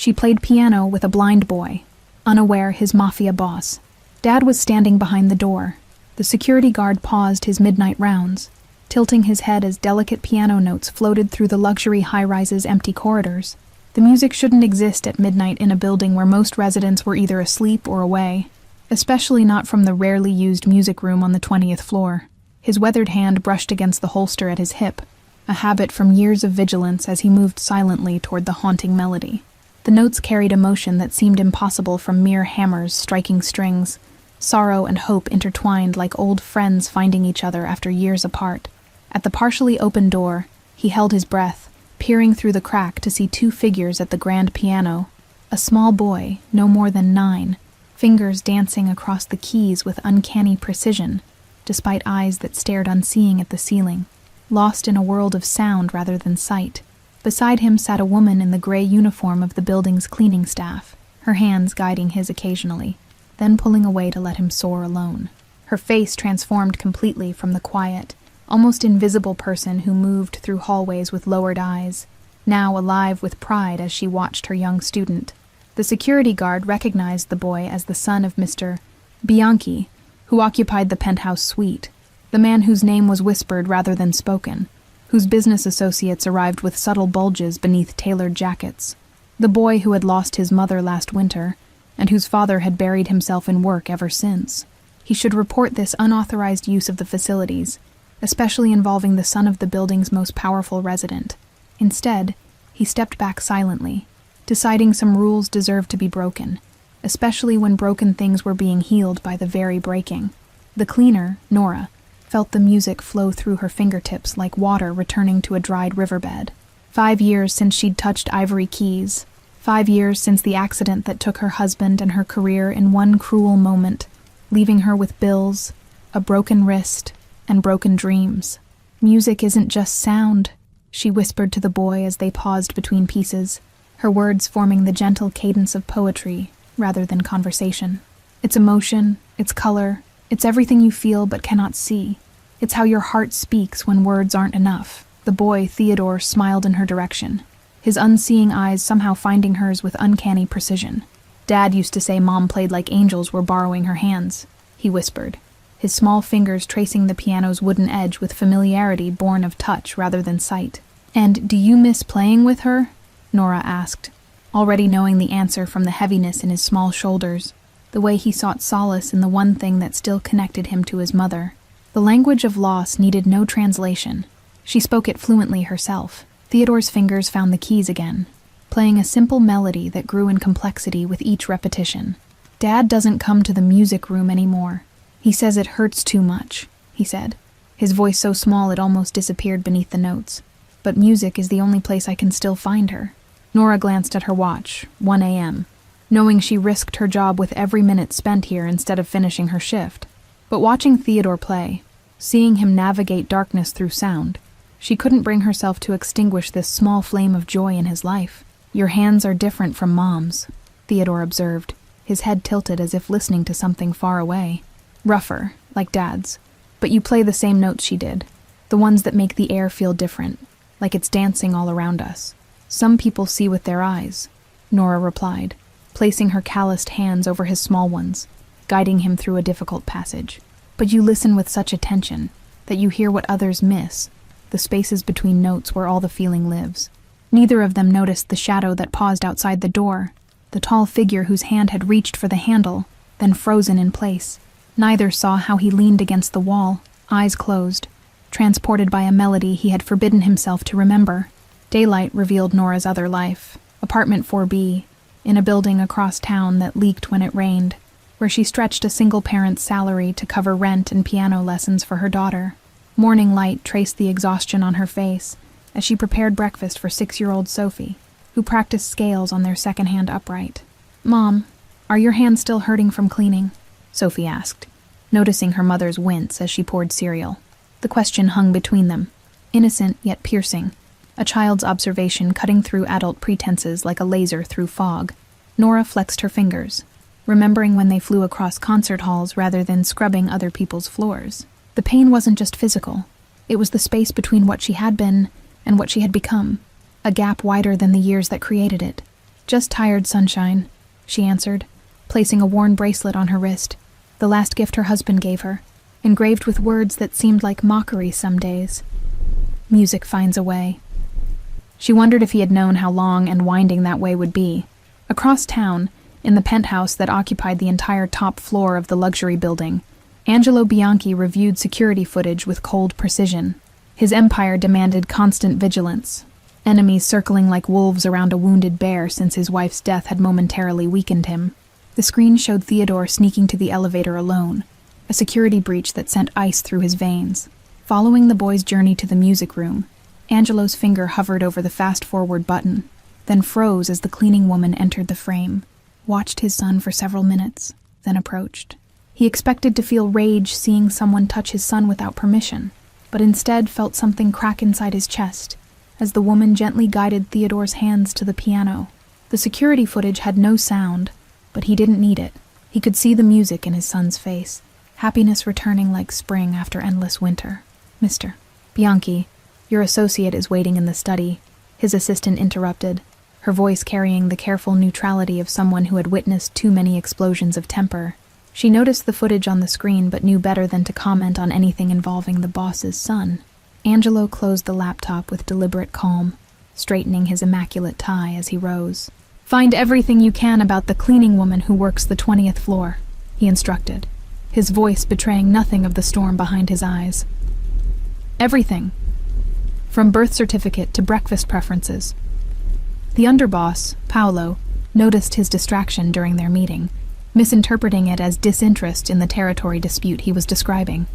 She played piano with a blind boy, unaware his mafia boss. Dad was standing behind the door. The security guard paused his midnight rounds, tilting his head as delicate piano notes floated through the luxury high-rise's empty corridors. The music shouldn't exist at midnight in a building where most residents were either asleep or away, especially not from the rarely used music room on the 20th floor. His weathered hand brushed against the holster at his hip, a habit from years of vigilance as he moved silently toward the haunting melody. The notes carried emotion that seemed impossible from mere hammers striking strings, sorrow and hope intertwined like old friends finding each other after years apart. At the partially open door, he held his breath, peering through the crack to see two figures at the grand piano. A small boy, no more than 9, fingers dancing across the keys with uncanny precision, despite eyes that stared unseeing at the ceiling, lost in a world of sound rather than sight. Beside him sat a woman in the gray uniform of the building's cleaning staff, her hands guiding his occasionally, then pulling away to let him soar alone. Her face transformed completely from the quiet, almost invisible person who moved through hallways with lowered eyes, now alive with pride as she watched her young student. The security guard recognized the boy as the son of Mr. Bianchi, who occupied the penthouse suite, the man whose name was whispered rather than spoken, whose business associates arrived with subtle bulges beneath tailored jackets, the boy who had lost his mother last winter, and whose father had buried himself in work ever since. He should report this unauthorized use of the facilities, especially involving the son of the building's most powerful resident. Instead, he stepped back silently, deciding some rules deserved to be broken, especially when broken things were being healed by the very breaking. The cleaner, Nora, felt the music flow through her fingertips like water returning to a dried riverbed. 5 years since she'd touched ivory keys. 5 years since the accident that took her husband and her career in one cruel moment, leaving her with bills, a broken wrist, and broken dreams. Music isn't just sound, she whispered to the boy as they paused between pieces, her words forming the gentle cadence of poetry rather than conversation. It's emotion, it's color, it's everything you feel but cannot see. It's how your heart speaks when words aren't enough. The boy, Theodore, smiled in her direction, his unseeing eyes somehow finding hers with uncanny precision. Dad used to say Mom played like angels were borrowing her hands, he whispered, his small fingers tracing the piano's wooden edge with familiarity born of touch rather than sight. "And do you miss playing with her?" Nora asked, already knowing the answer from the heaviness in his small shoulders, the way he sought solace in the one thing that still connected him to his mother. The language of loss needed no translation. She spoke it fluently herself. Theodore's fingers found the keys again, playing a simple melody that grew in complexity with each repetition. "Dad doesn't come to the music room anymore. He says it hurts too much," he said, his voice so small it almost disappeared beneath the notes. "But music is the only place I can still find her." Nora glanced at her watch, 1 a.m., knowing she risked her job with every minute spent here instead of finishing her shift. But watching Theodore play, seeing him navigate darkness through sound, she couldn't bring herself to extinguish this small flame of joy in his life. "Your hands are different from Mom's," Theodore observed, his head tilted as if listening to something far away. "Rougher, like Dad's, but you play the same notes she did, the ones that make the air feel different, like it's dancing all around us. Some people see with their eyes," Nora replied, placing her calloused hands over his small ones, guiding him through a difficult passage. "But you listen with such attention that you hear what others miss, the spaces between notes where all the feeling lives." Neither of them noticed the shadow that paused outside the door, the tall figure whose hand had reached for the handle, then frozen in place. Neither saw how he leaned against the wall, eyes closed, transported by a melody he had forbidden himself to remember. Daylight revealed Nora's other life, apartment 4B, in a building across town that leaked when it rained, where she stretched a single parent's salary to cover rent and piano lessons for her daughter. Morning light traced the exhaustion on her face as she prepared breakfast for 6-year-old Sophie, who practiced scales on their second-hand upright. "Mom, are your hands still hurting from cleaning?" Sophie asked, noticing her mother's wince as she poured cereal. The question hung between them, innocent yet piercing, a child's observation cutting through adult pretenses like a laser through fog. Nora flexed her fingers, remembering when they flew across concert halls rather than scrubbing other people's floors. The pain wasn't just physical. It was the space between what she had been and what she had become, a gap wider than the years that created it. "Just tired, sunshine," she answered, placing a worn bracelet on her wrist, the last gift her husband gave her, engraved with words that seemed like mockery some days. "Music finds a way." She wondered if he had known how long and winding that way would be. Across town, in the penthouse that occupied the entire top floor of the luxury building, Angelo Bianchi reviewed security footage with cold precision. His empire demanded constant vigilance, enemies circling like wolves around a wounded bear since his wife's death had momentarily weakened him. The screen showed Theodore sneaking to the elevator alone, a security breach that sent ice through his veins. Following the boy's journey to the music room, Angelo's finger hovered over the fast-forward button, then froze as the cleaning woman entered the frame, watched his son for several minutes, then approached. He expected to feel rage seeing someone touch his son without permission, but instead felt something crack inside his chest as the woman gently guided Theodore's hands to the piano. The security footage had no sound, but he didn't need it. He could see the music in his son's face, happiness returning like spring after endless winter. "Mr. Bianchi, your associate is waiting in the study," his assistant interrupted, her voice carrying the careful neutrality of someone who had witnessed too many explosions of temper. She noticed the footage on the screen but knew better than to comment on anything involving the boss's son. Angelo closed the laptop with deliberate calm, straightening his immaculate tie as he rose. "Find everything you can about the cleaning woman who works the 20th floor," he instructed, his voice betraying nothing of the storm behind his eyes. "Everything. From birth certificate to breakfast preferences." The underboss, Paolo, noticed his distraction during their meeting, misinterpreting it as disinterest in the territory dispute he was describing.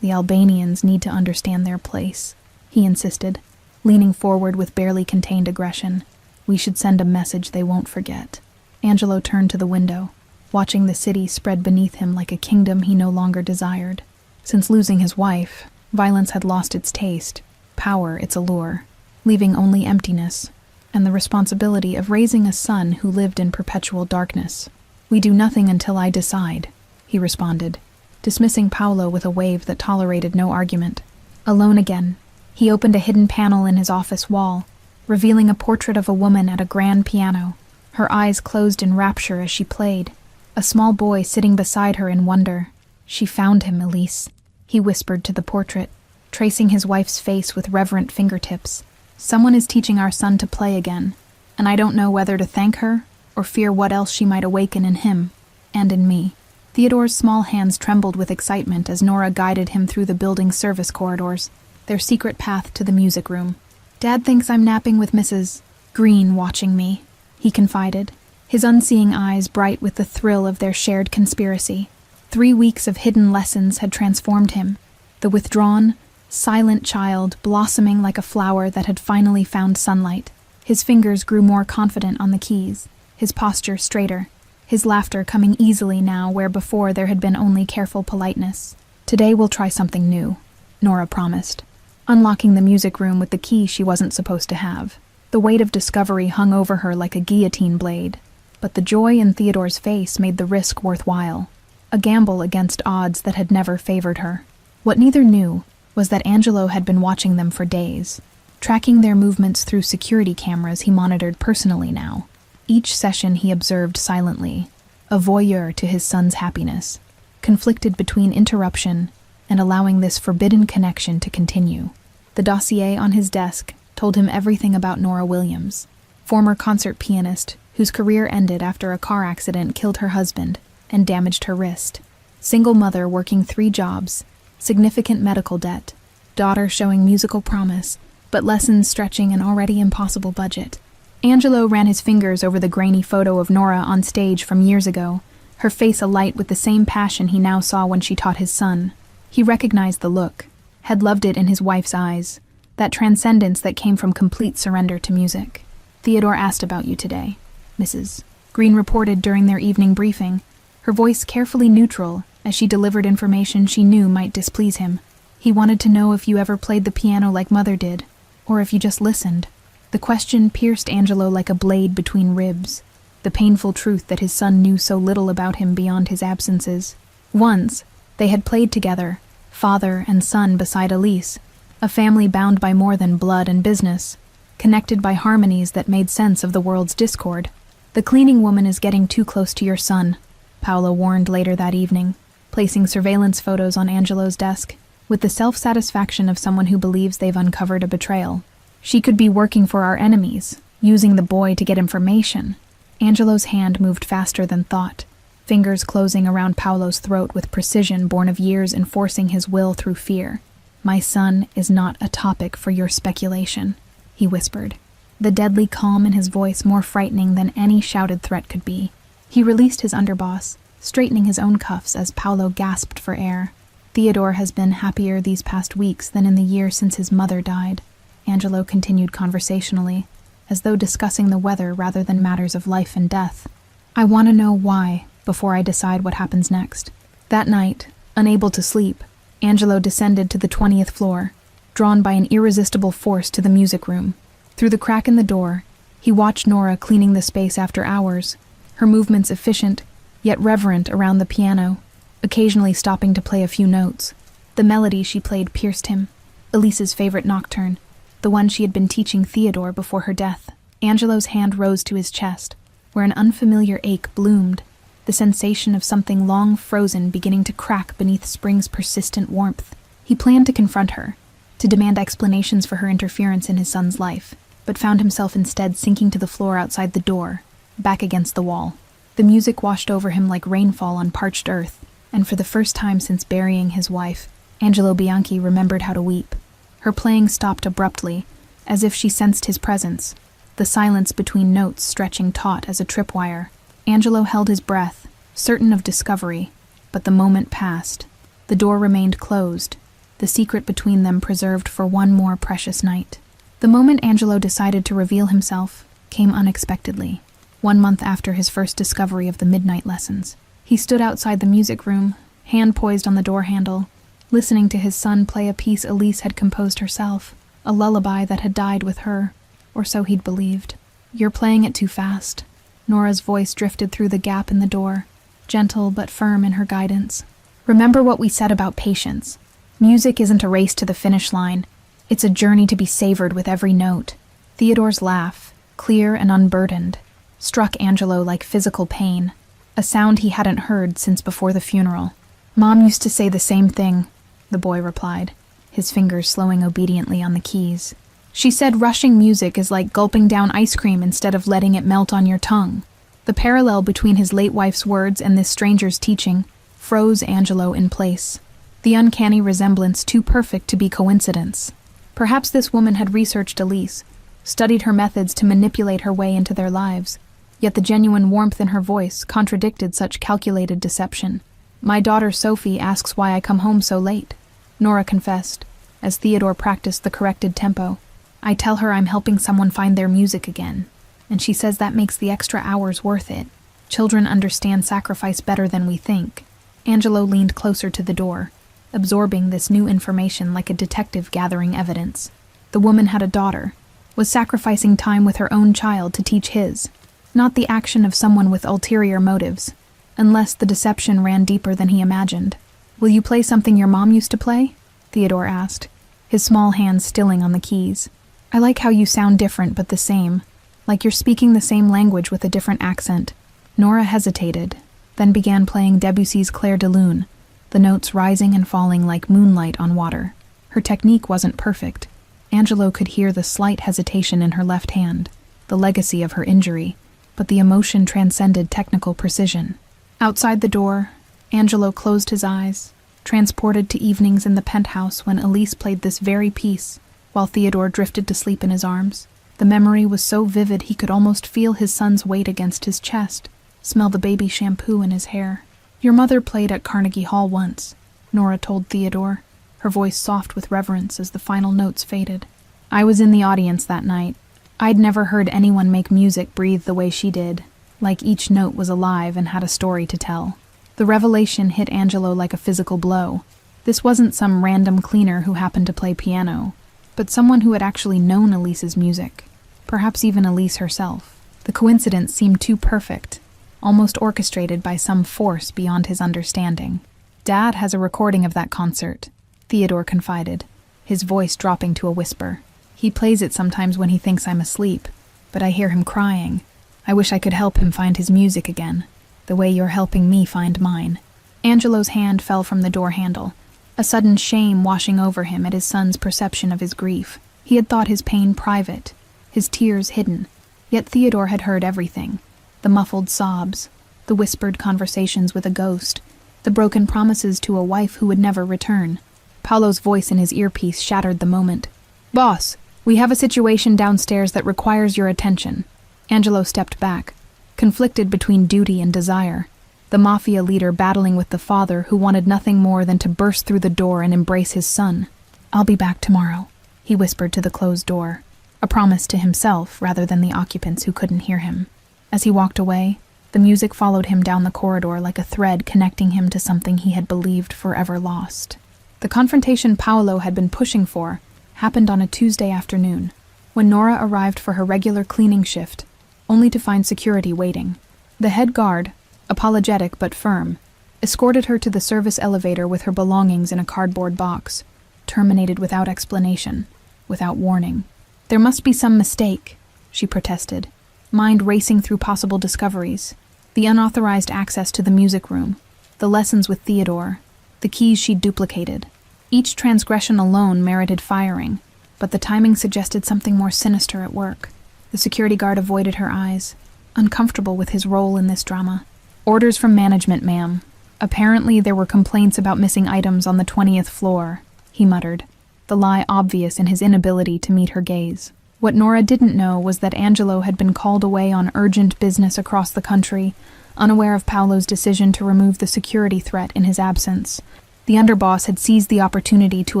"The Albanians need to understand their place," he insisted, leaning forward with barely contained aggression. "We should send a message they won't forget." Angelo turned to the window, watching the city spread beneath him like a kingdom he no longer desired. Since losing his wife, violence had lost its taste, power its allure, leaving only emptiness, and the responsibility of raising a son who lived in perpetual darkness. "We do nothing until I decide," he responded, dismissing Paolo with a wave that tolerated no argument. Alone again, he opened a hidden panel in his office wall, revealing a portrait of a woman at a grand piano, her eyes closed in rapture as she played, a small boy sitting beside her in wonder. "She found him, Elise," he whispered to the portrait, tracing his wife's face with reverent fingertips. "Someone is teaching our son to play again, and I don't know whether to thank her or fear what else she might awaken in him, and in me." Theodore's small hands trembled with excitement as Nora guided him through the building's service corridors, their secret path to the music room. "Dad thinks I'm napping with Mrs. Green watching me," he confided, his unseeing eyes bright with the thrill of their shared conspiracy. 3 weeks of hidden lessons had transformed him, the withdrawn, silent child blossoming like a flower that had finally found sunlight. His fingers grew more confident on the keys, his posture straighter, his laughter coming easily now where before there had been only careful politeness. "Today we'll try something new," Nora promised, unlocking the music room with the key she wasn't supposed to have. The weight of discovery hung over her like a guillotine blade, but the joy in Theodore's face made the risk worthwhile, a gamble against odds that had never favored her. What neither knew was that Angelo had been watching them for days, tracking their movements through security cameras he monitored personally now. Each session he observed silently, a voyeur to his son's happiness, conflicted between interruption and allowing this forbidden connection to continue. The dossier on his desk told him everything about Nora Williams, former concert pianist whose career ended after a car accident killed her husband and damaged her wrist. Single mother working 3 jobs, significant medical debt, daughter showing musical promise, but lessons stretching an already impossible budget. Angelo ran his fingers over the grainy photo of Nora on stage from years ago, her face alight with the same passion he now saw when she taught his son. He recognized the look, had loved it in his wife's eyes, that transcendence that came from complete surrender to music. "Theodore asked about you today," Mrs. Green reported during their evening briefing, her voice carefully neutral as she delivered information she knew might displease him. "He wanted to know if you ever played the piano like Mother did, or if you just listened." The question pierced Angelo like a blade between ribs, the painful truth that his son knew so little about him beyond his absences. Once, they had played together, father and son beside Elise, a family bound by more than blood and business. connected by harmonies that made sense of the world's discord. "The cleaning woman is getting too close to your son," Paolo warned later that evening, placing surveillance photos on Angelo's desk, with the self-satisfaction of someone who believes they've uncovered a betrayal. "She could be working for our enemies, using the boy to get information." Angelo's hand moved faster than thought, fingers closing around Paolo's throat with precision born of years enforcing his will through fear. "My son is not a topic for your speculation," he whispered, the deadly calm in his voice more frightening than any shouted threat could be. He released his underboss, straightening his own cuffs as Paolo gasped for air. "Theodore has been happier these past weeks than in the year since his mother died," Angelo continued conversationally, as though discussing the weather rather than matters of life and death. "I want to know why before I decide what happens next." That night, unable to sleep, Angelo descended to the 20th floor, drawn by an irresistible force to the music room. Through the crack in the door, he watched Nora cleaning the space after hours, her movements efficient, yet reverent around the piano, occasionally stopping to play a few notes. The melody she played pierced him, Elise's favorite nocturne, the one she had been teaching Theodore before her death. Angelo's hand rose to his chest, where an unfamiliar ache bloomed, the sensation of something long frozen beginning to crack beneath spring's persistent warmth. He planned to confront her, to demand explanations for her interference in his son's life, but found himself instead sinking to the floor outside the door, back against the wall. The music washed over him like rainfall on parched earth, and for the first time since burying his wife, Angelo Bianchi remembered how to weep. Her playing stopped abruptly, as if she sensed his presence, the silence between notes stretching taut as a tripwire. Angelo held his breath, certain of discovery, but the moment passed. The door remained closed, the secret between them preserved for one more precious night. The moment Angelo decided to reveal himself came unexpectedly, 1 month after his first discovery of the midnight lessons. He stood outside the music room, hand poised on the door handle, listening to his son play a piece Elise had composed herself, a lullaby that had died with her, or so he'd believed. "You're playing it too fast." Nora's voice drifted through the gap in the door, gentle but firm in her guidance. "Remember what we said about patience. Music isn't a race to the finish line. It's a journey to be savored with every note." Theodore's laugh, clear and unburdened, struck Angelo like physical pain, a sound he hadn't heard since before the funeral. "Mom used to say the same thing," the boy replied, his fingers slowing obediently on the keys. "She said rushing music is like gulping down ice cream instead of letting it melt on your tongue." The parallel between his late wife's words and this stranger's teaching froze Angelo in place, the uncanny resemblance too perfect to be coincidence. Perhaps this woman had researched Elise, studied her methods to manipulate her way into their lives, yet the genuine warmth in her voice contradicted such calculated deception. "My daughter Sophie asks why I come home so late," Nora confessed, as Theodore practiced the corrected tempo. "I tell her I'm helping someone find their music again, and she says that makes the extra hours worth it. Children understand sacrifice better than we think." Angelo leaned closer to the door, absorbing this new information like a detective gathering evidence. The woman had a daughter, was sacrificing time with her own child to teach his, not the action of someone with ulterior motives, unless the deception ran deeper than he imagined. "Will you play something your mom used to play?" Theodore asked, his small hands stilling on the keys. "I like how you sound different but the same, like you're speaking the same language with a different accent." Nora hesitated, then began playing Debussy's Clair de Lune, the notes rising and falling like moonlight on water. Her technique wasn't perfect. Angelo could hear the slight hesitation in her left hand, the legacy of her injury, but the emotion transcended technical precision. Outside the door, Angelo closed his eyes, transported to evenings in the penthouse when Elise played this very piece, while Theodore drifted to sleep in his arms. The memory was so vivid he could almost feel his son's weight against his chest, smell the baby shampoo in his hair. "Your mother played at Carnegie Hall once," Nora told Theodore, her voice soft with reverence as the final notes faded. "I was in the audience that night. I'd never heard anyone make music breathe the way she did, like each note was alive and had a story to tell." The revelation hit Angelo like a physical blow. This wasn't some random cleaner who happened to play piano, but someone who had actually known Elise's music, perhaps even Elise herself. The coincidence seemed too perfect, almost orchestrated by some force beyond his understanding. "Dad has a recording of that concert," Theodore confided, his voice dropping to a whisper. He plays it sometimes when he thinks I'm asleep, but I hear him crying. I wish I could help him find his music again, the way you're helping me find mine." Angelo's hand fell from the door handle, a sudden shame washing over him at his son's perception of his grief. He had thought his pain private, his tears hidden, yet Theodore had heard everything: the muffled sobs, the whispered conversations with a ghost, the broken promises to a wife who would never return. Paolo's voice in his earpiece shattered the moment. "Boss, we have a situation downstairs that requires your attention." Angelo stepped back, conflicted between duty and desire, the mafia leader battling with the father who wanted nothing more than to burst through the door and embrace his son. "I'll be back tomorrow," he whispered to the closed door, a promise to himself rather than the occupants who couldn't hear him. As he walked away, the music followed him down the corridor like a thread connecting him to something he had believed forever lost. The confrontation Paolo had been pushing for happened on a Tuesday afternoon, when Nora arrived for her regular cleaning shift, only to find security waiting. The head guard, apologetic but firm, escorted her to the service elevator with her belongings in a cardboard box, terminated without explanation, without warning. "There must be some mistake," she protested, mind racing through possible discoveries: the unauthorized access to the music room, the lessons with Theodore, the keys she'd duplicated. Each transgression alone merited firing, but the timing suggested something more sinister at work. The security guard avoided her eyes, uncomfortable with his role in this drama. "Orders from management, ma'am. Apparently there were complaints about missing items on the 20th floor, he muttered, the lie obvious in his inability to meet her gaze. What Nora didn't know was that Angelo had been called away on urgent business across the country, unaware of Paolo's decision to remove the security threat in his absence. The underboss had seized the opportunity to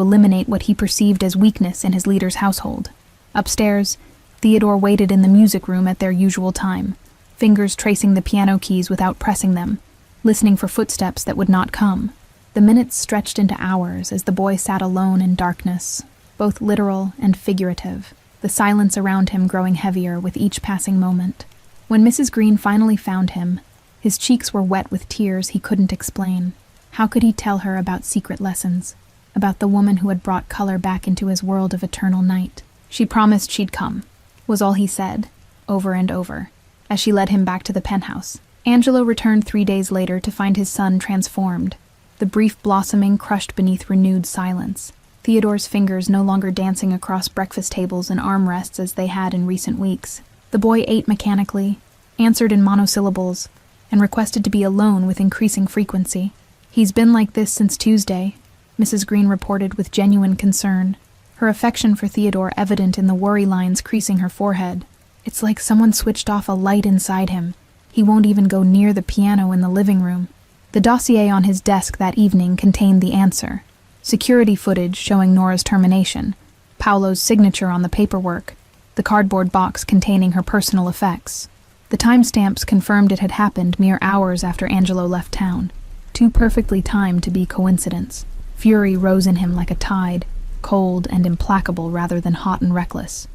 eliminate what he perceived as weakness in his leader's household. Upstairs, Theodore waited in the music room at their usual time, fingers tracing the piano keys without pressing them, listening for footsteps that would not come. The minutes stretched into hours as the boy sat alone in darkness, both literal and figurative, the silence around him growing heavier with each passing moment. When Mrs. Green finally found him, his cheeks were wet with tears he couldn't explain. How could he tell her about secret lessons, about the woman who had brought color back into his world of eternal night? "She promised she'd come," was all he said, over and over, as she led him back to the penthouse. Angelo returned 3 days later to find his son transformed, the brief blossoming crushed beneath renewed silence, Theodore's fingers no longer dancing across breakfast tables and armrests as they had in recent weeks. The boy ate mechanically, answered in monosyllables, and requested to be alone with increasing frequency. "He's been like this since Tuesday," Mrs. Green reported with genuine concern, her affection for Theodore evident in the worry lines creasing her forehead. "It's like someone switched off a light inside him. He won't even go near the piano in the living room." The dossier on his desk that evening contained the answer: security footage showing Nora's termination, Paolo's signature on the paperwork, the cardboard box containing her personal effects. The timestamps confirmed it had happened mere hours after Angelo left town, too perfectly timed to be coincidence. Fury rose in him like a tide, cold and implacable rather than hot and reckless.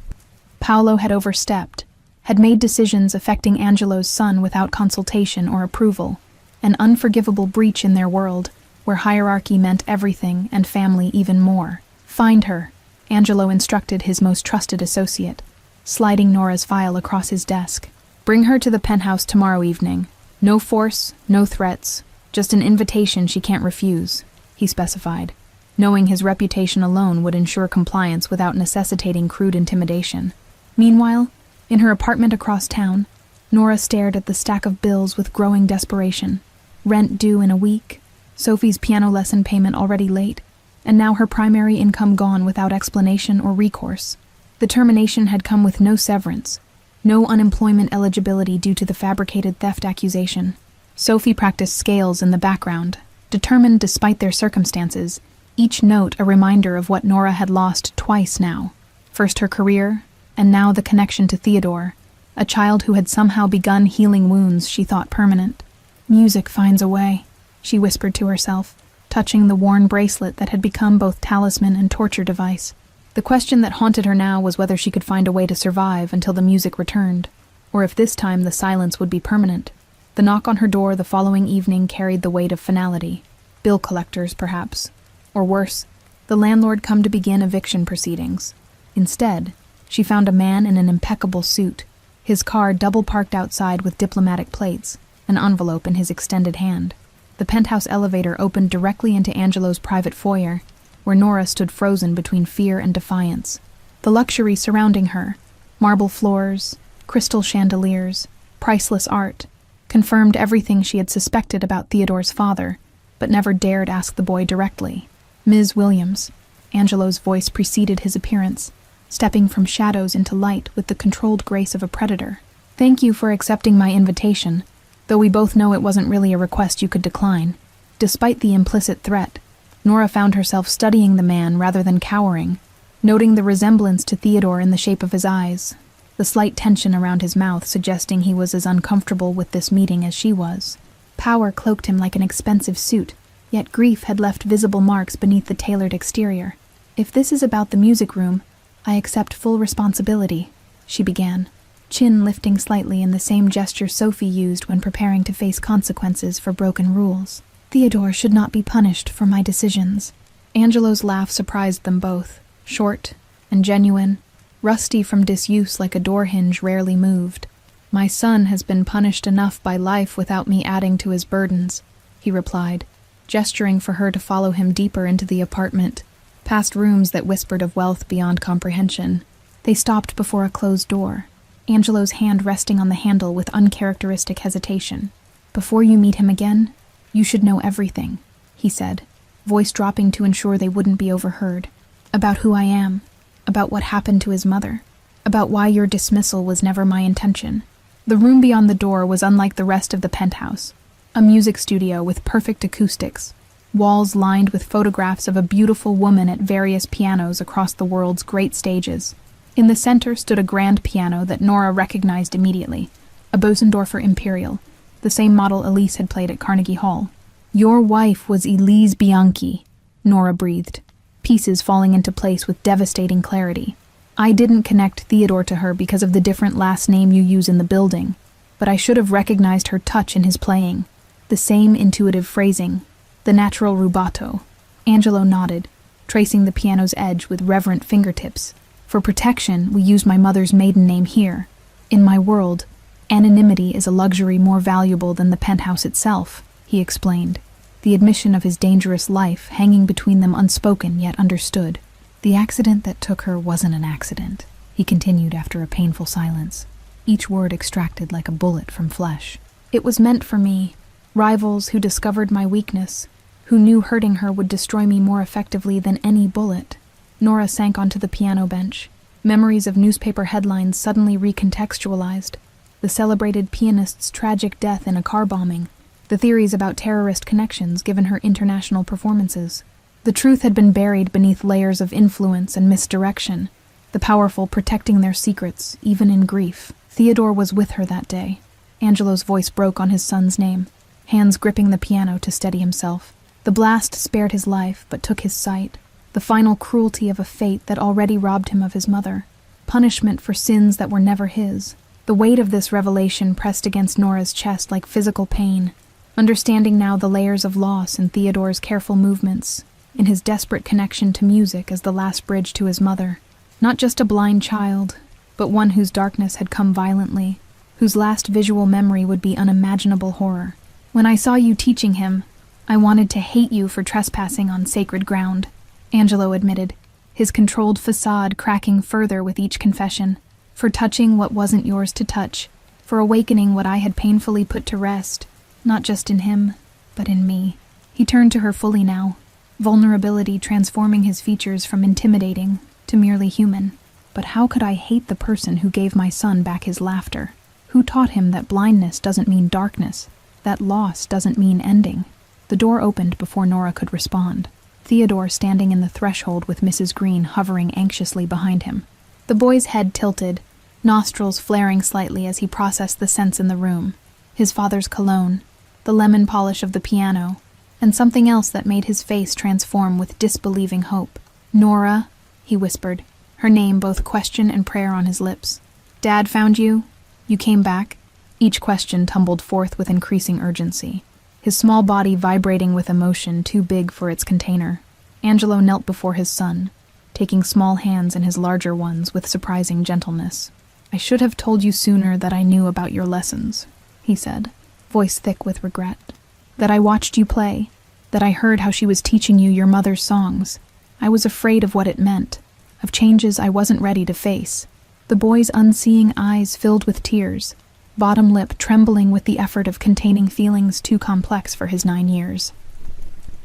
Paolo had overstepped, had made decisions affecting Angelo's son without consultation or approval, an unforgivable breach in their world, where hierarchy meant everything and family even more. "Find her," Angelo instructed his most trusted associate, sliding Nora's file across his desk. "Bring her to the penthouse tomorrow evening. No force, no threats, just an invitation she can't refuse," he specified, knowing his reputation alone would ensure compliance without necessitating crude intimidation. Meanwhile, in her apartment across town, Nora stared at the stack of bills with growing desperation. Rent due in a week, Sophie's piano lesson payment already late, and now her primary income gone without explanation or recourse. The termination had come with no severance, no unemployment eligibility due to the fabricated theft accusation. Sophie practiced scales in the background, determined despite their circumstances, each note a reminder of what Nora had lost twice now. First her career, and now the connection to Theodore, a child who had somehow begun healing wounds she thought permanent. "Music finds a way," she whispered to herself, touching the worn bracelet that had become both talisman and torture device. The question that haunted her now was whether she could find a way to survive until the music returned, or if this time the silence would be permanent. The knock on her door the following evening carried the weight of finality. Bill collectors, perhaps. Or worse, the landlord come to begin eviction proceedings. Instead, she found a man in an impeccable suit, his car double-parked outside with diplomatic plates, an envelope in his extended hand. The penthouse elevator opened directly into Angelo's private foyer, where Nora stood frozen between fear and defiance. The luxury surrounding her, marble floors, crystal chandeliers, priceless art, confirmed everything she had suspected about Theodore's father, but never dared ask the boy directly. Ms. Williams, Angelo's voice preceded his appearance, stepping from shadows into light with the controlled grace of a predator. Thank you for accepting my invitation, though we both know it wasn't really a request you could decline. Despite the implicit threat, Nora found herself studying the man rather than cowering, noting the resemblance to Theodore in the shape of his eyes, the slight tension around his mouth suggesting he was as uncomfortable with this meeting as she was. Power cloaked him like an expensive suit, yet grief had left visible marks beneath the tailored exterior. If this is about the music room, I accept full responsibility, she began, chin lifting slightly in the same gesture Sophie used when preparing to face consequences for broken rules. Theodore should not be punished for my decisions. Angelo's laugh surprised them both, short and genuine, rusty from disuse like a door hinge rarely moved. My son has been punished enough by life without me adding to his burdens, he replied, gesturing for her to follow him deeper into the apartment, past rooms that whispered of wealth beyond comprehension. They stopped before a closed door, Angelo's hand resting on the handle with uncharacteristic hesitation. Before you meet him again, you should know everything, he said, voice dropping to ensure they wouldn't be overheard. About who I am, about what happened to his mother, about why your dismissal was never my intention. The room beyond the door was unlike the rest of the penthouse, a music studio with perfect acoustics, walls lined with photographs of a beautiful woman at various pianos across the world's great stages. In the center stood a grand piano that Nora recognized immediately, a Bosendorfer Imperial, the same model Elise had played at Carnegie Hall. Your wife was Elise Bianchi, Nora breathed, pieces falling into place with devastating clarity. I didn't connect Theodore to her because of the different last name you use in the building, but I should have recognized her touch in his playing. The same intuitive phrasing, the natural rubato. Angelo nodded, tracing the piano's edge with reverent fingertips. For protection, we use my mother's maiden name here. In my world, anonymity is a luxury more valuable than the penthouse itself, he explained, the admission of his dangerous life hanging between them unspoken yet understood. The accident that took her wasn't an accident, he continued after a painful silence, each word extracted like a bullet from flesh. It was meant for me, rivals who discovered my weakness, who knew hurting her would destroy me more effectively than any bullet. Nora sank onto the piano bench, memories of newspaper headlines suddenly recontextualized, the celebrated pianist's tragic death in a car bombing, the theories about terrorist connections given her international performances. The truth had been buried beneath layers of influence and misdirection, the powerful protecting their secrets, even in grief. Theodore was with her that day. Angelo's voice broke on his son's name, hands gripping the piano to steady himself. The blast spared his life, but took his sight. The final cruelty of a fate that already robbed him of his mother. Punishment for sins that were never his. The weight of this revelation pressed against Nora's chest like physical pain, understanding now the layers of loss in Theodore's careful movements, in his desperate connection to music as the last bridge to his mother. Not just a blind child, but one whose darkness had come violently, whose last visual memory would be unimaginable horror. When I saw you teaching him, I wanted to hate you for trespassing on sacred ground, Angelo admitted, his controlled facade cracking further with each confession, for touching what wasn't yours to touch, for awakening what I had painfully put to rest, not just in him, but in me. He turned to her fully now, vulnerability transforming his features from intimidating to merely human. But how could I hate the person who gave my son back his laughter? Who taught him that blindness doesn't mean darkness, that loss doesn't mean ending? The door opened before Nora could respond, Theodore standing in the threshold with Mrs. Green hovering anxiously behind him. The boy's head tilted, nostrils flaring slightly as he processed the scents in the room. His father's cologne, the lemon polish of the piano, and something else that made his face transform with disbelieving hope. Nora, he whispered, her name both question and prayer on his lips. Dad found you? You came back? Each question tumbled forth with increasing urgency, his small body vibrating with emotion too big for its container. Angelo knelt before his son, taking small hands in his larger ones with surprising gentleness. "I should have told you sooner that I knew about your lessons," he said, voice thick with regret. "That I watched you play, that I heard how she was teaching you your mother's songs. I was afraid of what it meant, of changes I wasn't ready to face." The boy's unseeing eyes filled with tears, bottom lip trembling with the effort of containing feelings too complex for his 9 years.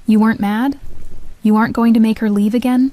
"You weren't mad? You aren't going to make her leave again?"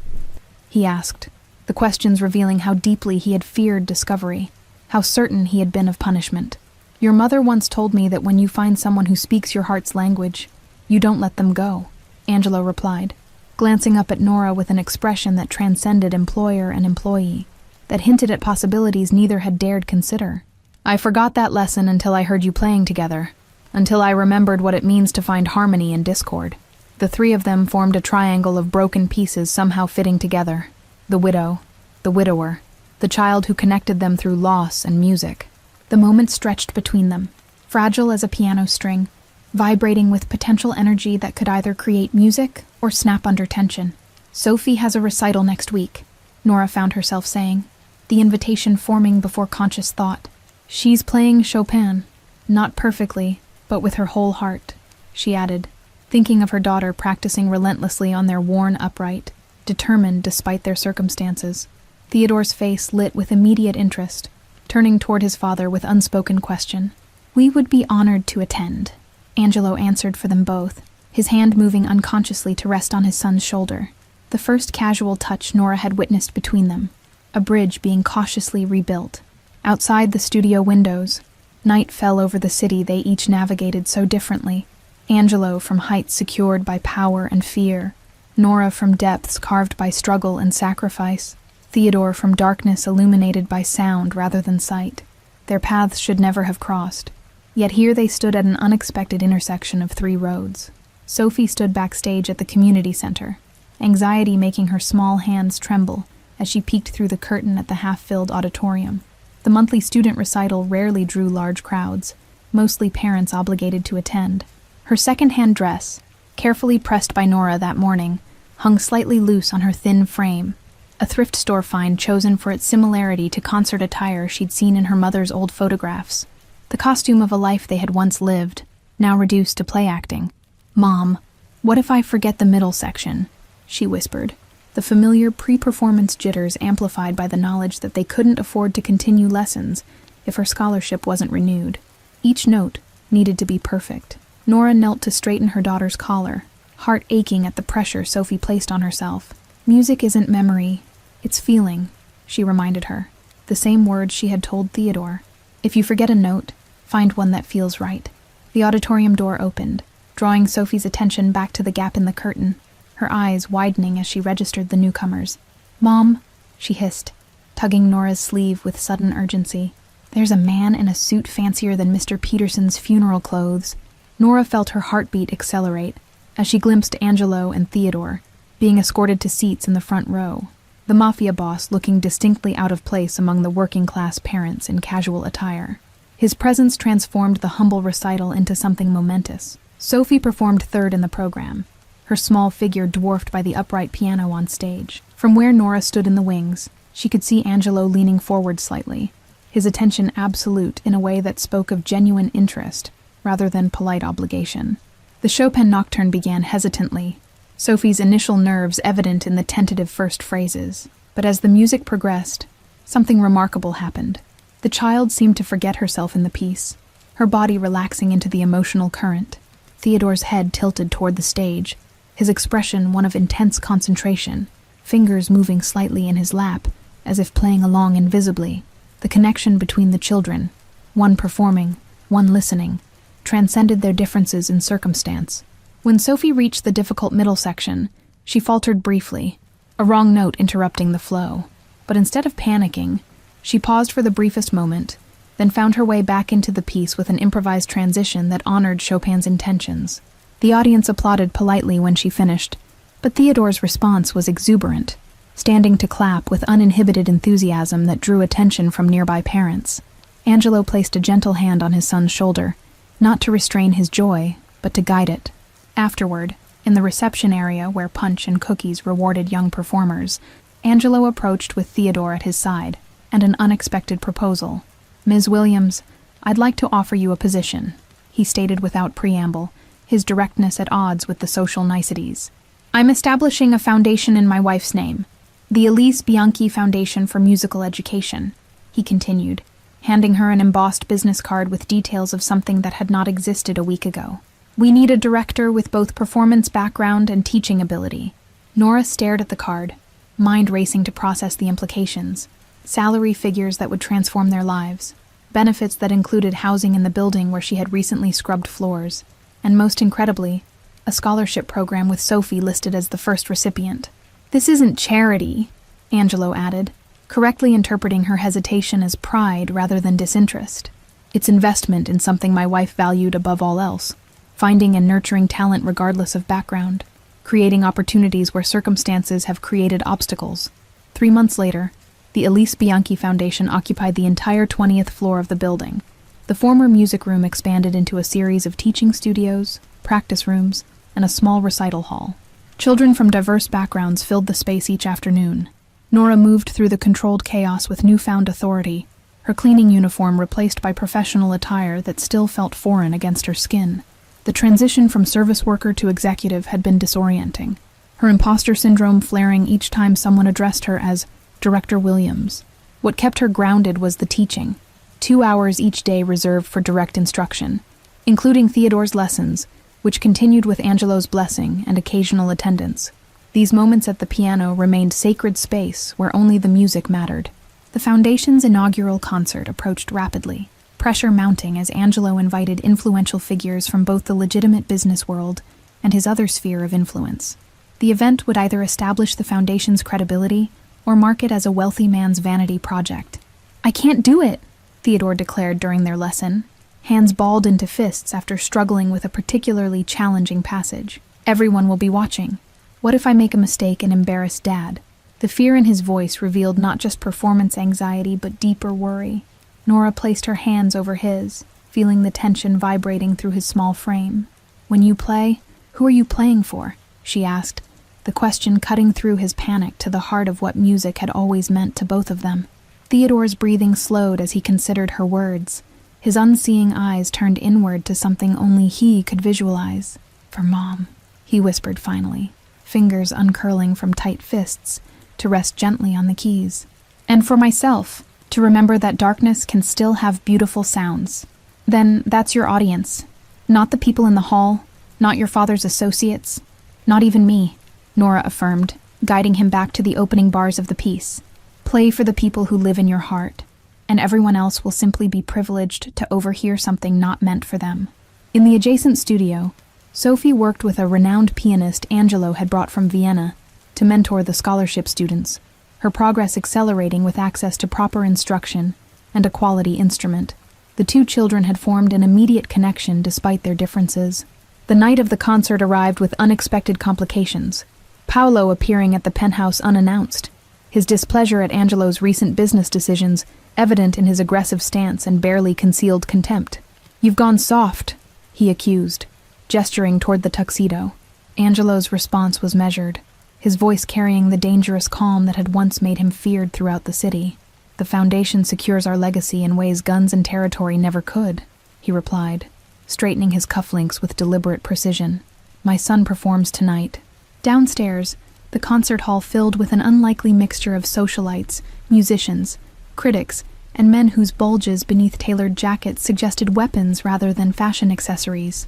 he asked, the questions revealing how deeply he had feared discovery, how certain he had been of punishment. "Your mother once told me that when you find someone who speaks your heart's language, you don't let them go," Angelo replied, glancing up at Nora with an expression that transcended employer and employee, that hinted at possibilities neither had dared consider. "I forgot that lesson until I heard you playing together, until I remembered what it means to find harmony in discord." The three of them formed a triangle of broken pieces somehow fitting together. The widow, the widower, the child who connected them through loss and music. The moment stretched between them, fragile as a piano string, vibrating with potential energy that could either create music or snap under tension. "Sophie has a recital next week," Nora found herself saying, the invitation forming before conscious thought. "She's playing Chopin, not perfectly, but with her whole heart," she added, thinking of her daughter practicing relentlessly on their worn upright, determined despite their circumstances. Theodore's face lit with immediate interest, turning toward his father with unspoken question. "We would be honored to attend," Angelo answered for them both, his hand moving unconsciously to rest on his son's shoulder. The first casual touch Nora had witnessed between them, a bridge being cautiously rebuilt. Outside the studio windows, night fell over the city they each navigated so differently. Angelo from heights secured by power and fear, Nora from depths carved by struggle and sacrifice, Theodore from darkness illuminated by sound rather than sight. Their paths should never have crossed. Yet here they stood at an unexpected intersection of 3 roads. Sophie stood backstage at the community center, anxiety making her small hands tremble as she peeked through the curtain at the half-filled auditorium. The monthly student recital rarely drew large crowds, mostly parents obligated to attend. Her second-hand dress, carefully pressed by Nora that morning, hung slightly loose on her thin frame, a thrift store find chosen for its similarity to concert attire she'd seen in her mother's old photographs. The costume of a life they had once lived, now reduced to play acting. "Mom, what if I forget the middle section?" she whispered, the familiar pre-performance jitters amplified by the knowledge that they couldn't afford to continue lessons if her scholarship wasn't renewed. Each note needed to be perfect. Nora knelt to straighten her daughter's collar, heart aching at the pressure Sophie placed on herself. "Music isn't memory, it's feeling," she reminded her, the same words she had told Theodore. "If you forget a note, find one that feels right." The auditorium door opened, drawing Sophie's attention back to the gap in the curtain, her eyes widening as she registered the newcomers. "Mom," she hissed, tugging Nora's sleeve with sudden urgency. "There's a man in a suit fancier than Mr. Peterson's funeral clothes." Nora felt her heartbeat accelerate as she glimpsed Angelo and Theodore, being escorted to seats in the front row, the mafia boss looking distinctly out of place among the working-class parents in casual attire. His presence transformed the humble recital into something momentous. Sophie performed third in the program, her small figure dwarfed by the upright piano on stage. From where Nora stood in the wings, she could see Angelo leaning forward slightly, his attention absolute in a way that spoke of genuine interest rather than polite obligation. The Chopin nocturne began hesitantly, Sophie's initial nerves evident in the tentative first phrases. But as the music progressed, something remarkable happened. The child seemed to forget herself in the piece, her body relaxing into the emotional current. Theodore's head tilted toward the stage, his expression one of intense concentration, fingers moving slightly in his lap, as if playing along invisibly. The connection between the children, one performing, one listening, transcended their differences in circumstance. When Sophie reached the difficult middle section, she faltered briefly, a wrong note interrupting the flow. But instead of panicking, she paused for the briefest moment, then found her way back into the piece with an improvised transition that honored Chopin's intentions. The audience applauded politely when she finished, but Theodore's response was exuberant, standing to clap with uninhibited enthusiasm that drew attention from nearby parents. Angelo placed a gentle hand on his son's shoulder, not to restrain his joy, but to guide it. Afterward, in the reception area where punch and cookies rewarded young performers, Angelo approached with Theodore at his side, and an unexpected proposal. "Ms. Williams, I'd like to offer you a position," he stated without preamble, his directness at odds with the social niceties. "I'm establishing a foundation in my wife's name, the Elise Bianchi Foundation for Musical Education," he continued, handing her an embossed business card with details of something that had not existed a week ago. "We need a director with both performance background and teaching ability." Nora stared at the card, mind racing to process the implications. Salary figures that would transform their lives, benefits that included housing in the building where she had recently scrubbed floors, and most incredibly, a scholarship program with Sophie listed as the first recipient. "This isn't charity," Angelo added, correctly interpreting her hesitation as pride rather than disinterest. "It's investment in something my wife valued above all else, finding and nurturing talent regardless of background, creating opportunities where circumstances have created obstacles." 3 months later, the Elise Bianchi Foundation occupied the entire 20th floor of the building. The former music room expanded into a series of teaching studios, practice rooms, and a small recital hall. Children from diverse backgrounds filled the space each afternoon. Nora moved through the controlled chaos with newfound authority, her cleaning uniform replaced by professional attire that still felt foreign against her skin. The transition from service worker to executive had been disorienting, her imposter syndrome flaring each time someone addressed her as Director Williams. What kept her grounded was the teaching, 2 hours each day reserved for direct instruction, including Theodore's lessons, which continued with Angelo's blessing and occasional attendance. These moments at the piano remained sacred space where only the music mattered. The Foundation's inaugural concert approached rapidly, pressure mounting as Angelo invited influential figures from both the legitimate business world and his other sphere of influence. The event would either establish the Foundation's credibility or mark it as a wealthy man's vanity project. "I can't do it," Theodore declared during their lesson, hands balled into fists after struggling with a particularly challenging passage. "Everyone will be watching. What if I make a mistake and embarrass Dad?" The fear in his voice revealed not just performance anxiety but deeper worry. Nora placed her hands over his, feeling the tension vibrating through his small frame. "When you play, who are you playing for?" she asked, the question cutting through his panic to the heart of what music had always meant to both of them. Theodore's breathing slowed as he considered her words. His unseeing eyes turned inward to something only he could visualize. "For Mom," he whispered finally, fingers uncurling from tight fists to rest gently on the keys. "And for myself, to remember that darkness can still have beautiful sounds." "Then that's your audience. Not the people in the hall, not your father's associates, not even me," Nora affirmed, guiding him back to the opening bars of the piece. "Play for the people who live in your heart, and everyone else will simply be privileged to overhear something not meant for them." In the adjacent studio, Sophie worked with a renowned pianist Angelo had brought from Vienna to mentor the scholarship students, her progress accelerating with access to proper instruction and a quality instrument. The two children had formed an immediate connection despite their differences. The night of the concert arrived with unexpected complications, Paolo appearing at the penthouse unannounced, his displeasure at Angelo's recent business decisions evident in his aggressive stance and barely concealed contempt. "You've gone soft," he accused, gesturing toward the tuxedo. Angelo's response was measured, his voice carrying the dangerous calm that had once made him feared throughout the city. "The Foundation secures our legacy in ways guns and territory never could," he replied, straightening his cufflinks with deliberate precision. "My son performs tonight." Downstairs, the concert hall filled with an unlikely mixture of socialites, musicians, critics, and men whose bulges beneath tailored jackets suggested weapons rather than fashion accessories.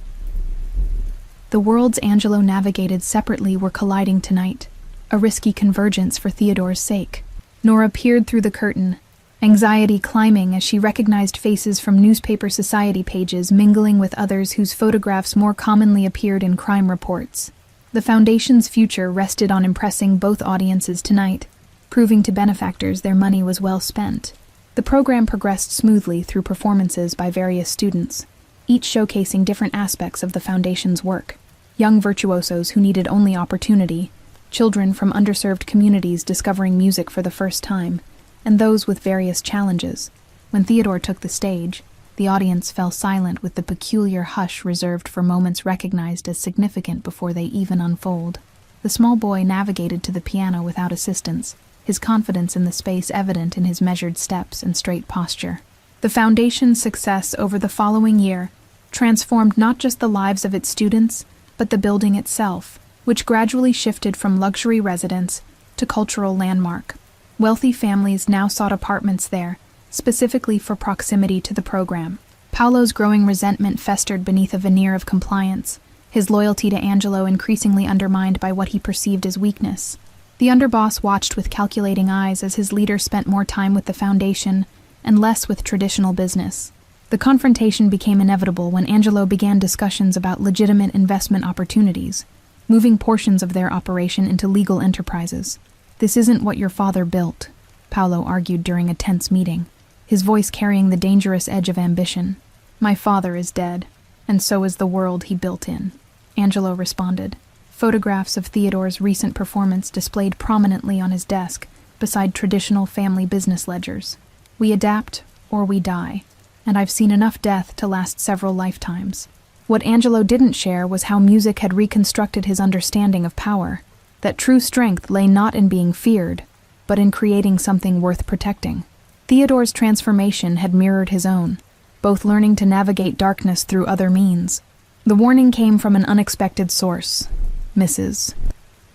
The worlds Angelo navigated separately were colliding tonight, a risky convergence for Theodore's sake. Nora peered through the curtain, anxiety climbing as she recognized faces from newspaper society pages mingling with others whose photographs more commonly appeared in crime reports. The Foundation's future rested on impressing both audiences tonight, proving to benefactors their money was well spent. The program progressed smoothly through performances by various students, each showcasing different aspects of the Foundation's work. Young virtuosos who needed only opportunity, children from underserved communities discovering music for the first time, and those with various challenges. When Theodore took the stage, the audience fell silent with the peculiar hush reserved for moments recognized as significant before they even unfold. The small boy navigated to the piano without assistance, his confidence in the space evident in his measured steps and straight posture. The foundation's success over the following year transformed not just the lives of its students, but the building itself, which gradually shifted from luxury residence to cultural landmark. Wealthy families now sought apartments there, specifically for proximity to the program. Paolo's growing resentment festered beneath a veneer of compliance, his loyalty to Angelo increasingly undermined by what he perceived as weakness. The underboss watched with calculating eyes as his leader spent more time with the foundation and less with traditional business. The confrontation became inevitable when Angelo began discussions about legitimate investment opportunities, moving portions of their operation into legal enterprises. "This isn't what your father built," Paolo argued during a tense meeting, his voice carrying the dangerous edge of ambition. "My father is dead, and so is the world he built in," Angelo responded. Photographs of Theodore's recent performance displayed prominently on his desk, beside traditional family business ledgers. "We adapt, or we die, and I've seen enough death to last several lifetimes." What Angelo didn't share was how music had reconstructed his understanding of power, that true strength lay not in being feared, but in creating something worth protecting. Theodore's transformation had mirrored his own, both learning to navigate darkness through other means. The warning came from an unexpected source, Mrs.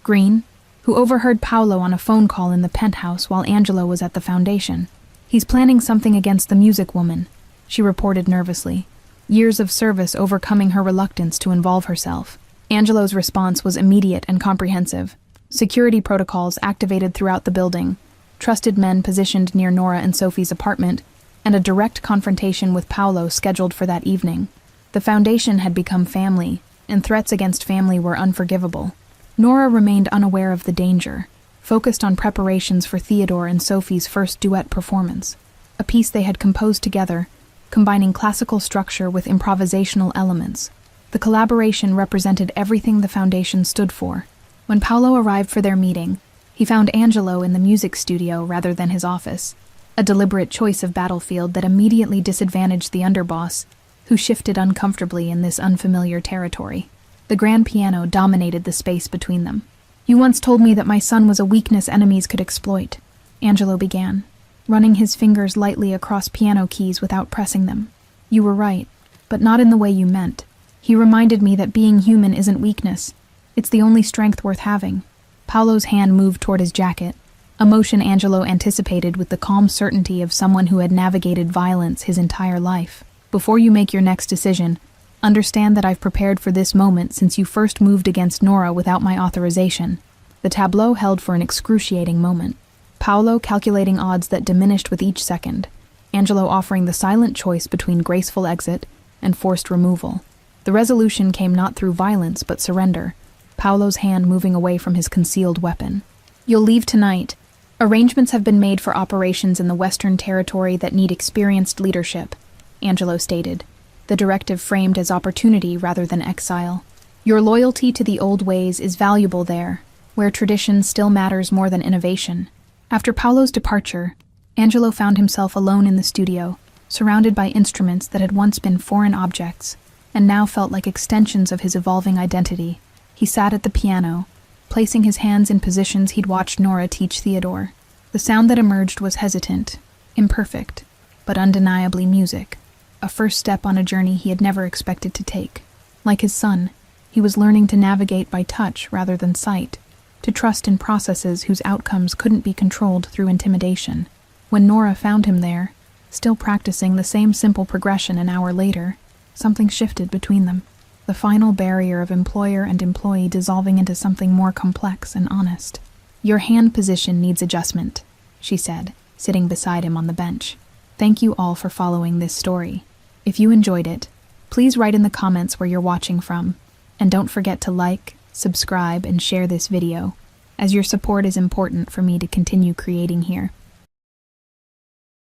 Green, who overheard Paolo on a phone call in the penthouse while Angelo was at the foundation. "He's planning something against the music woman," she reported nervously, years of service overcoming her reluctance to involve herself. Angelo's response was immediate and comprehensive. Security protocols activated throughout the building, trusted men positioned near Nora and Sophie's apartment, and a direct confrontation with Paolo scheduled for that evening. The foundation had become family, and threats against family were unforgivable. Nora remained unaware of the danger, focused on preparations for Theodore and Sophie's first duet performance, a piece they had composed together, combining classical structure with improvisational elements. The collaboration represented everything the foundation stood for. When Paolo arrived for their meeting, he found Angelo in the music studio rather than his office, a deliberate choice of battlefield that immediately disadvantaged the underboss, who shifted uncomfortably in this unfamiliar territory. The grand piano dominated the space between them. "You once told me that my son was a weakness enemies could exploit," Angelo began, running his fingers lightly across piano keys without pressing them. "You were right, but not in the way you meant. He reminded me that being human isn't weakness. It's the only strength worth having." Paolo's hand moved toward his jacket, a motion Angelo anticipated with the calm certainty of someone who had navigated violence his entire life. "Before you make your next decision, understand that I've prepared for this moment since you first moved against Nora without my authorization." The tableau held for an excruciating moment, Paolo calculating odds that diminished with each second, Angelo offering the silent choice between graceful exit and forced removal. The resolution came not through violence but surrender, Paolo's hand moving away from his concealed weapon. "You'll leave tonight. Arrangements have been made for operations in the Western Territory that need experienced leadership," Angelo stated, the directive framed as opportunity rather than exile. "Your loyalty to the old ways is valuable there, where tradition still matters more than innovation." After Paolo's departure, Angelo found himself alone in the studio, surrounded by instruments that had once been foreign objects, and now felt like extensions of his evolving identity. He sat at the piano, placing his hands in positions he'd watched Nora teach Theodore. The sound that emerged was hesitant, imperfect, but undeniably music, a first step on a journey he had never expected to take. Like his son, he was learning to navigate by touch rather than sight, to trust in processes whose outcomes couldn't be controlled through intimidation. When Nora found him there, still practicing the same simple progression an hour later, something shifted between them, the final barrier of employer and employee dissolving into something more complex and honest. "Your hand position needs adjustment," she said, sitting beside him on the bench. "Thank you all for following this story. If you enjoyed it, please write in the comments where you're watching from, and don't forget to like, subscribe, and share this video, as your support is important for me to continue creating here.